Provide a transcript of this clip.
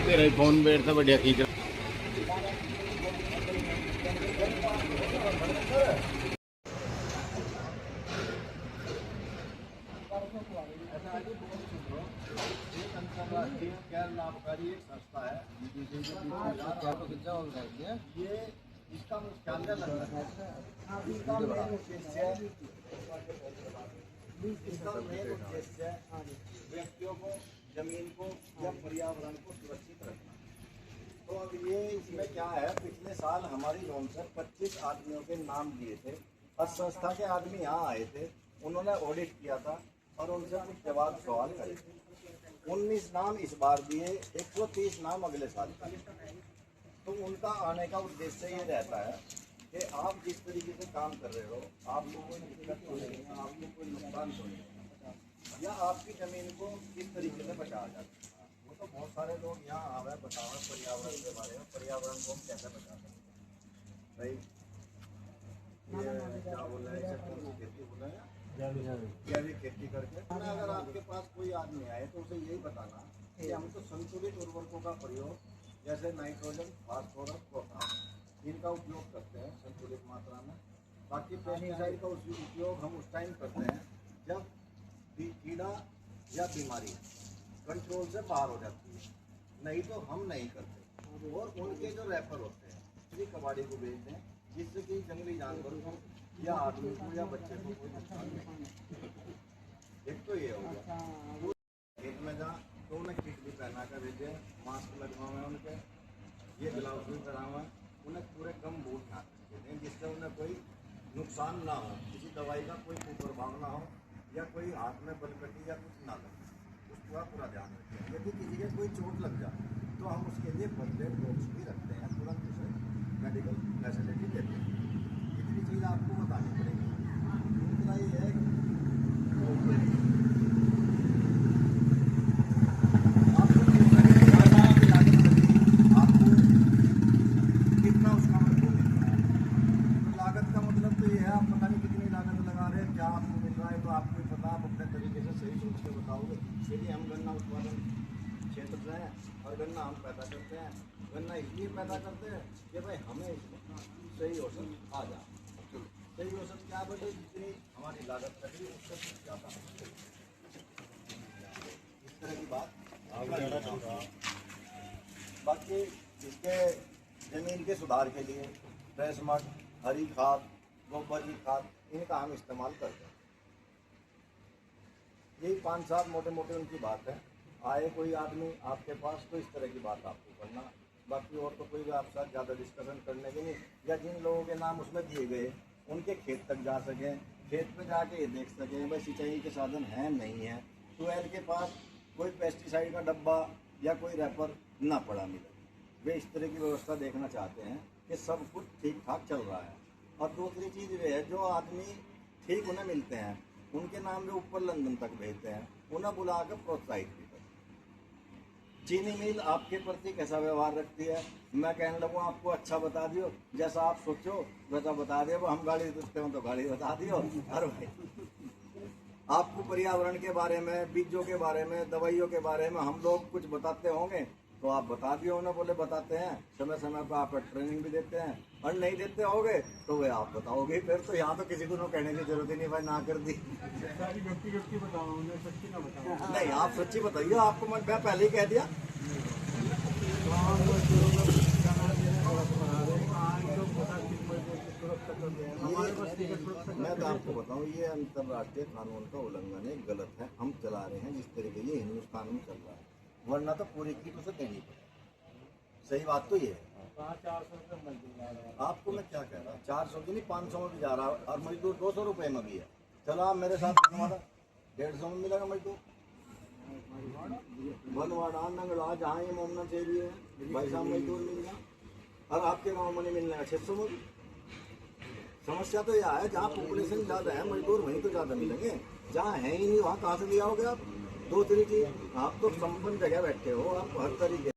तेरा फोन बैठता बढ़िया खींच गैर लाभकारी एक संस्था है। ये इसका मुख्यालय लंदन है। इसका मेन उद्देश्य है व्यक्तियों को, जमीन को या पर्यावरण को सुरक्षित रखना। तो अब ये इसमें क्या है, पिछले साल हमारी लोन से 25 आदमियों के नाम दिए थे और संस्था के आदमी यहाँ आए थे, उन्होंने ऑडिट किया था और उनसे कुछ जवाब सवाल करे थे। 19 नाम इस बार दिए, 130 नाम अगले साल दिए। तो उनका आने का उद्देश्य ये रहता है कि आप जिस तरीके से काम कर रहे हो, आपको कोई दिक्कत तो नहीं है, आपको कोई नुकसान तो नहीं है, या आपकी ज़मीन को किस तरीके से बचाया जाता है। वो तो बहुत सारे लोग यहाँ आवे बताओ पर्यावरण के बारे में, पर्यावरण को हम कैसे बचा सकते हैं भाई। ये क्या बोल रहे हैं, कौन सी खेती बोल रहे हैं, जैविक खेती करके। अगर आपके पास कोई आदमी आए तो उसे यही बताना कि हम तो संतुलित उर्वरकों का प्रयोग जैसे नाइट्रोजन, फास्फोरस, पोटाश इनका उपयोग करते हैं संतुलित मात्रा में। बाकी पेस्टिसाइड का उपयोग हम उस टाइम करते हैं जब कीड़ा या बीमारी कंट्रोल से बाहर हो जाती है, नहीं तो हम नहीं करते। और उनके जो रेफर होते हैं श्री कबाड़ी को भेजते हैं, जिससे कि जंगली जानवर को या आदमी को या बच्चे को कोई नुकसान नहीं। एक तो ये हो गया। खेत में जा तो उन्हें किट भी पहना कर भेजे, मास्क लगवा हुए उनके, ये ग्लव्स भी पहना हुआ है, उन्हें पूरे कम बूट ध्यान दें जिससे उन्हें कोई नुकसान ना हो, किसी दवाई का कोई कुप्रभाव ना हो या कोई हाथ में बलकटी या कुछ ना लगे, उसका पूरा ध्यान रखें। यदि किसी के कोई चोट लग जाए तो हम उसके लिए फर्स्ट एड बॉक्स भी रखते हैं, तुरंत उसे मेडिकल फैसिलिटी देते हैं। इतनी चीज़ आपको बतानी पड़ेगी। दूसरा ये है आपको पता, आप अपने तरीके से सही सोच के बताओगे। यदि हम गन्ना उत्पादन क्षेत्र से हैं और गन्ना हम पैदा करते हैं, गन्ना इसलिए पैदा करते हैं कि भाई हमें सही औसत आ जाए। सही औसत क्या बटे, जितनी हमारी लागत कटी उससे कुछ ज़्यादा, इस तरह की बात। बाकी इसके ज़मीन के सुधार के लिए फ्रेश मड, हरी खाद, गोबर की खाद, इनका हम इस्तेमाल करते हैं। यही 5-7 मोटे मोटे उनकी बात है। आए कोई आदमी आपके पास तो इस तरह की बात आपको करना, बाकी और तो कोई आपके साथ ज़्यादा डिस्कशन करने की नहीं। या जिन लोगों के नाम उसमें दिए गए उनके खेत तक जा सकें, खेत पे जाके ये देख सकें भाई सिंचाई के साधन हैं नहीं है, ट्यूबवेल के पास कोई पेस्टिसाइड का डब्बा या कोई रैपर ना पड़ा मिले। वे इस तरह की व्यवस्था देखना चाहते हैं कि सब कुछ ठीक ठाक चल रहा है। और दूसरी चीज़ ये है, जो आदमी ठीक उन्हें मिलते हैं उनके नाम जो ऊपर लंदन तक भेजते हैं, उन्हें बुला कर प्रोत्साहित भी करते हैं। चीनी मिल आपके प्रति कैसा व्यवहार रखती है, मैं कहने लगूँ आपको अच्छा बता दियो, जैसा आप सोचो वैसा बता दियो। हम गाड़ी देते हो तो गाड़ी बता दियो। हर भाई आपको पर्यावरण के बारे में, बीजों के बारे में, दवाइयों के बारे में हम लोग कुछ बताते होंगे तो आप बता दियो। उन्हें बोले बताते हैं, समय समय पर आप ट्रेनिंग भी देते हैं, और नहीं देते होगे तो वे आप बताओगे। फिर तो यहाँ तो किसी को ना कहने की जरूरत ही नहीं, भाई ना कर दी। नहीं, आप सच्ची बताइए, आपको मैं पहले ही कह दिया। मैं तो आपको बताऊँ, ये अंतर्राष्ट्रीय कानून का उल्लंघन है, गलत है। हम चला रहे हैं जिस तरीके ये हिंदुस्तान में चल रहा है, वरना तो पूरी की तो देनी पड़ेगी। सही बात तो ये है। 400 रुपये आपको मैं क्या कह रहा, 400 की नहीं 500 में भी जा रहा है, और मजदूर 200 रुपये में भी है। चलो आप मेरे साथ हमारा 150 में मिलेगा मजदूर। भनवाड़ा, नंगला, जहाँ ये मोमना चाहिए है भाई साहब मजदूर मिल गया, और आपके गाँव में नहीं मिलने का 600 में भी। समस्या तो यह है, जहाँ पॉपुलेशन ज़्यादा है मजदूर वहीं तो ज़्यादा मिलेंगे, जहाँ है ही नहीं वहाँ कहाँ से ले आओगे आप। दूसरी चीज़, आप तो संपन्न जगह बैठे हो, आप हर तरीके